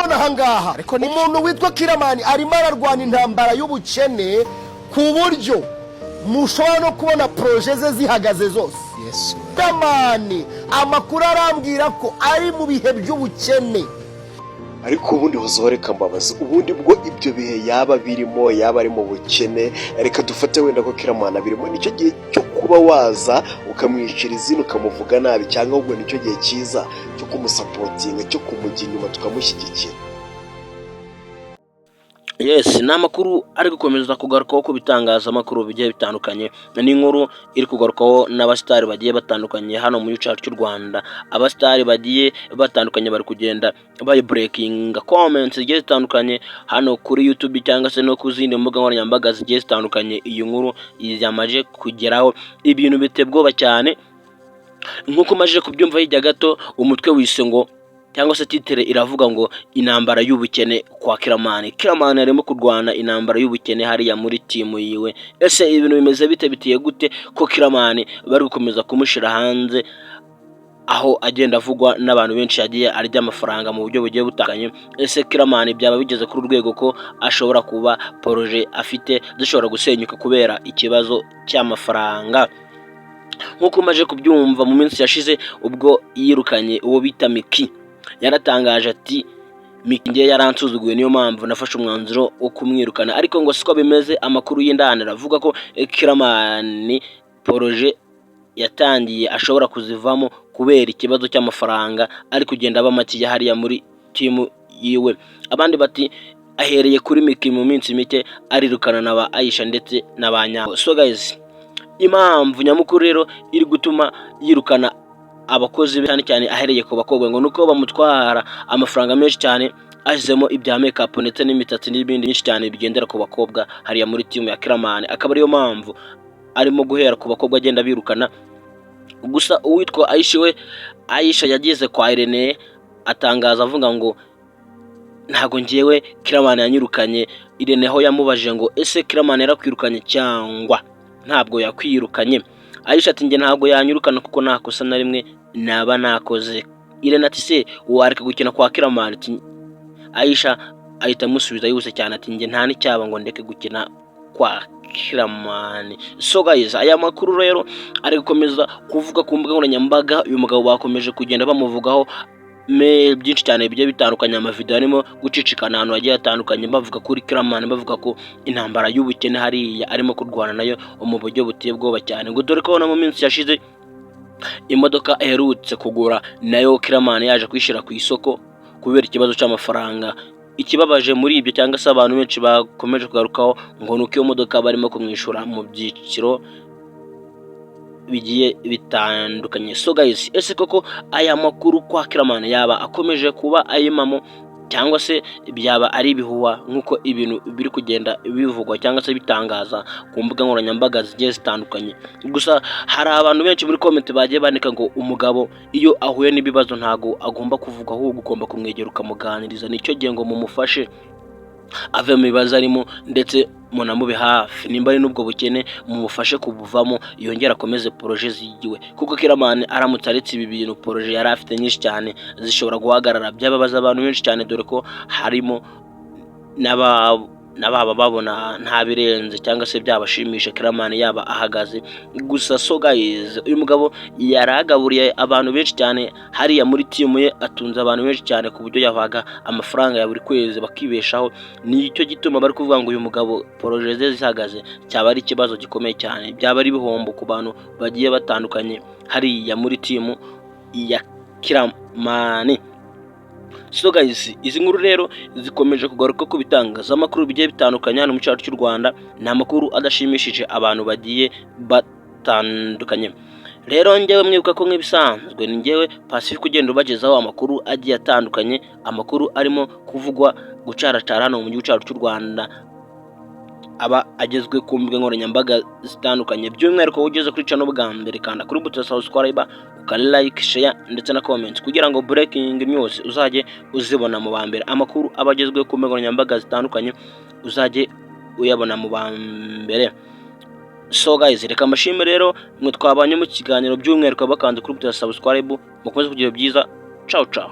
none ahangaha umuntu witwa Kiramani arimo ararwana intambara y'ubukene ku buryo mushobora no kubona projet ze zihagaze zose. Kiramani amakuru arambwira ko ari mu bihe by'ubukene. Ariko ubundi hozoreka mbabaza, ubundi bwo ibyo bihe yaba birimo, yaba ari mu bukene, reka dufate wenda ko Kiramani birimo, nicyo gihe cyo kuba waza ukamwishira izina ukamuvuga nabi, cyangwa ubwo nicyo gihe cyiza cyo kumusapotinga, cyo kumujya inyuma tukamushyigikira. Yes, ni amakuru ari gukomeza kugarukaho ku bitangazamakuru bigiye bitandukanye, n'inkuru iri kugarukaho n'abasitari bagiye batandukanye hano mu gihugu cy'u Rwanda. Abasitari bagiye batandukanye bari kugenda bayi breaking comments zigiye zitandukanye hano kuri YouTube cyangwa se no ku zindi mbuga nkoranyambaga zigiye zitandukanye. Iyi nkuru yamaje kugeraho ibintu bitebwoba cyane, nk'uko maje kubyumva hirya gato. Umutwe wise ngo cyangwa se titere iravuga ngo intambara y'ubukene kwa Kiramani. Kiramani arimo kurwana intambara y'ubukene hariya muri timu yiwe. Ese ibintu bimeze bite, bitiye gute ko Kiramani bari gukomeza kumushira hanze, aho agenda avugwa n'abantu benshi yagiye arya amafaranga mu buryo bugiye butandukanye? Ese Kiramani byaba bigeze kuri urwego ko ashobora kuba projet afite zishobora gusenyuka kubera ikibazo cy'amafaranga? Nk'uko maje kubyumva mu minsi yashize, ubwo yirukanye uwo bita Miki, yaratangaje ati Miki ngiye yaransuzuguye, niyo mpamvu nafashe umwanzuro wo kumwirukana. Ariko ngo siko bimeze. Amakuru y'indani aravuga ko Kiramani projet yatangiye ashobora kuzivamo kubera ikibazo cy'amafaranga ari kugenda aba makiya hariya muri timu yiwe. Abandi bati ahereye kuri Miki mu minsi mike arirukana na ba Aisha ndetse na ba Nyabo. So guys, impamvu nyamukuru rero iri gutuma yirukana abakozi cyane cyane ahereye ku bakobwa ngo nuko bamutwara amafaranga menshi cyane, azemo ibya makeup ndetse n'imitati n'ibindi byinshi cyane bigendera ku bakobwa hariya muri timu ya Kiramani. Akaba ariyo mpamvu arimo guhera ku bakobwa agenda birukana. Gusa uwitwa Aisha yagize kwa Irene atangaza avuga ngo ntago ngiyewe Kiramani yanyirukanye. Irene ho yamubajije ngo ese Kiramani yarakwirukanye cyangwa ntabwo yakwirukanye? Aisha ati nge ntabwo yanyirukana kuko nta kosa na rimwe naba nakoze. Irene ati se wareka gukina kwa Kiramani? Aisha ahita amusubiza yose cyane ati nge nta n'icyaba ngo ndeke gukina kwa Kiramani. So guys, aya makuru rero ari gukomeza kuvuga ku mbuga nkoranyambaga. Uyu mugabo bakomeje kugenda bamuvugaho byinshi cyane bigiye bitandukanye. Amavideo arimo gucicikana ahantu hagiye hatandukanye bavuga kuri Kiramani, bavuga ko intambara y'ubukene hariya arimo kurwana nayo mu buryo buteye bwoba cyane. Ngo dore ko mu minsi yashize imodoka aherutse kugura nayo Kiramani yaje kwishira ku isoko kubera ikibazo cy'amafaranga. Ikibabaje muri ibyo cyangwa se abantu benshi bakomeje kugarukaho ngo nuko iyo modoka barimo kumwishura mu byiciro bigiye bitandukanye. So guys, ese koko aya makuru kwa Kiramani yaba akomeje kuba ayimamo cyangwa se byaba ari ibihuha nk'uko ibintu biri kugenda bivugwa cyangwa se bitangaza ku mbuga nkoranyambaga zigiye zitandukanye? Gusa hari abantu benshi muri comment bagiye bandika ngo umugabo iyo ahuye n'ibibazo ntago agomba kuvuga, ahubwo ugomba kumwegera ukamuganiriza. Nicyo gihe ngo mumufashe ave mu bibazo arimo ndetse munamube hafi. Nimba ari n'ubwo bukene mumufashe kubuvamo, yongera akomeze projet zigiwe. Kuko Kiramani aramutse aretse ibi bintu projet yari afite nyinshi cyane zishobora guhagarara. Byababaza abantu benshi cyane, dore ko harimo n'ababa babona nta birenze cyangwa se byabashimisha Kiramani yaba ahagaze. Gusa so guys, uyu mugabo yaragaburiye abantu benshi cyane hariya muri timu ye, atunze abantu benshi cyane ku buryo yabaga amafaranga ya buri kwezi bakibeshaho. Nicyo gituma bari kuvuga ngo uyu mugabo projet ze zihagaze cyaba ari ikibazo gikomeye cyane, byaba ari bihombo ku bantu bagiye batandukanye hariya muri timu ya Kiramani. So guys, izi nkuru rero zikomeje kugaruka ku bitangazamakuru bigiye bitandukanye hano mu cyacu cy'u Rwanda. Ni amakuru adashimishije abantu bagiye batandukanye. Rero njyewe mwibuka ko nk'ibisanzwe ni njyewe Pacifique ugenda ubagezaho amakuru agiye atandukanye, amakuru arimo kuvugwa gucaracara hano mu gihugu cyacu cy'u Rwanda, aba agezwe ku mbuga nkoranyambaga zitandukanye. By'umwihariko ugeze kuri channel bwa mbere kanda kuri buto subscribe, like, share ndetse na comment kugira ngo breaking news uzajye uzibona mu bambere. Amakuru abagezwe ku mbuga nkoranyambaga zitandukanye uzajye uyabona mu bambere. So guys, reka mashime rero mwe twabanye mu kiganiro, by'umwihariko bakanda kuri buto subscribe. Mukomeze kugira byiza. Ciao ciao.